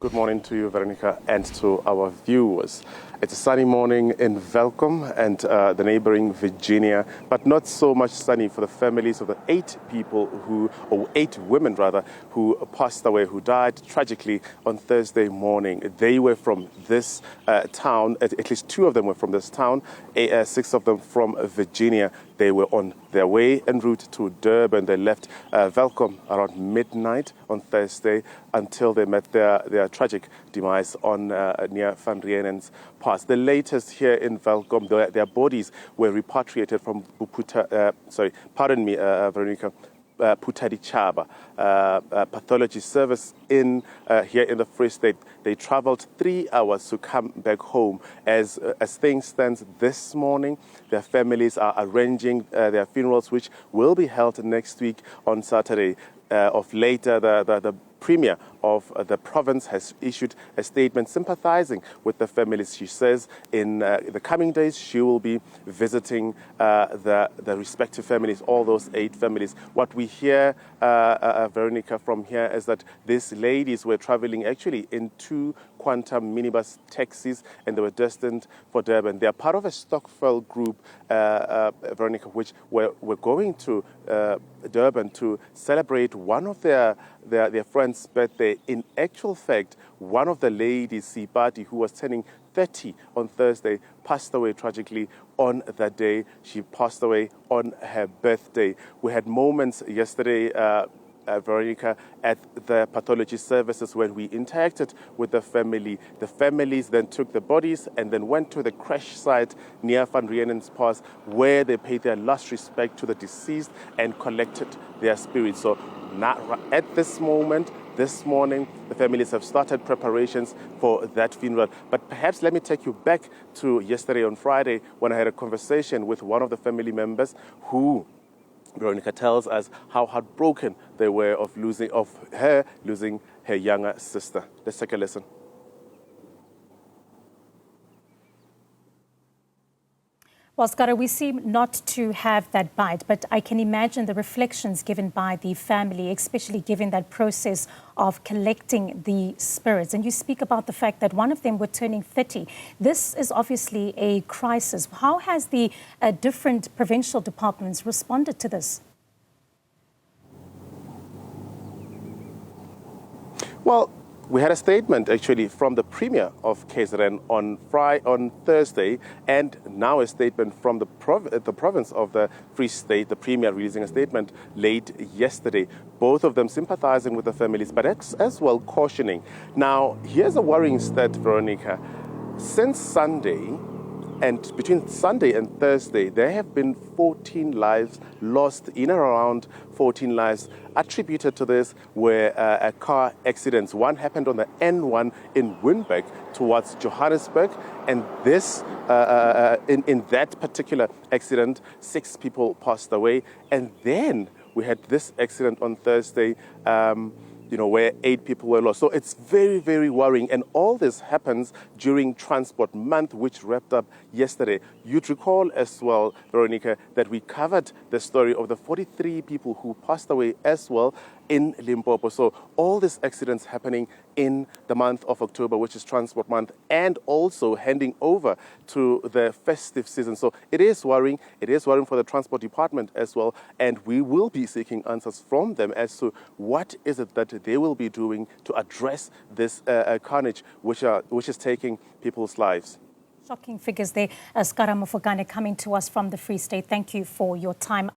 Good morning to you, Veronica, and to our viewers. It's a sunny morning in Welkom and the neighboring Virginia, but not so much sunny for the families of the 8 women who passed away, who died tragically on Thursday morning. They were from this town, at least 2 of them were from this town, 6 of them from Virginia. They were on their way en route to Durban. They left Welkom around midnight on Thursday until they met their tragic demise on near Van Reenen's pass. The latest here in Welkom, their bodies were repatriated from Veronica, Phuthaditjhaba pathology service in here in the Free State. They traveled 3 hours to come back home. As things stand this morning, their families are arranging their funerals, which will be held next week on Saturday. Of later, the Premier of the province has issued a statement sympathizing with the families. She says in the coming days she will be visiting the respective families, all those 8 families. What we hear, Veronica, from here is that these ladies were traveling actually in 2 quantum minibus taxis, and they were destined for Durban. They are part of a Stockfell group, Veronica, which were going to Durban to celebrate one of their friend's birthday. In actual fact, one of the ladies, Sipati, who was turning 30 on Thursday, passed away tragically on that day. She passed away on her birthday. We had moments yesterday, Veronica, at the pathology services when we interacted with the family. The families then took the bodies and then went to the crash site near Van Reenen's Pass, where they paid their last respect to the deceased and collected their spirits. So now, at this moment, this morning, the families have started preparations for that funeral. But perhaps let me take you back to yesterday on Friday when I had a conversation with one of the family members who, Veronica, tells us how heartbroken they were of her losing her younger sister. Let's take a listen. Well, Scara, we seem not to have that bite, but I can imagine the reflections given by the family, especially given that process of collecting the spirits. And you speak about the fact that one of them were turning 30. This is obviously a crisis. How has the different provincial departments responded to this? Well, we had a statement actually from the Premier of KZN on Thursday, and now a statement from the province of the Free State, the Premier releasing a statement late yesterday, both of them sympathizing with the families, but as well cautioning. Now, here's a worrying stat, Veronica. Since Sunday, and between Sunday and Thursday, there have been 14 lives lost, in and around 14 lives attributed to this were a car accidents. One happened on the N1 in Windbeck towards Johannesburg, and this in that particular accident, 6 people passed away. And then we had this accident on Thursday, where 8 people were lost. So it's very, very worrying. And all this happens during Transport Month, which wrapped up yesterday. You'd recall as well, Veronica, that we covered the story of the 43 people who passed away as well in Limpopo. So all these accidents happening in the month of October, which is Transport Month, and also handing over to the festive season. So it is worrying. It is worrying for the Transport Department as well. And we will be seeking answers from them as to what is it that they will be doing to address this carnage which is taking people's lives. Shocking figures there. Scara Mafokoane coming to us from the Free State. Thank you for your time.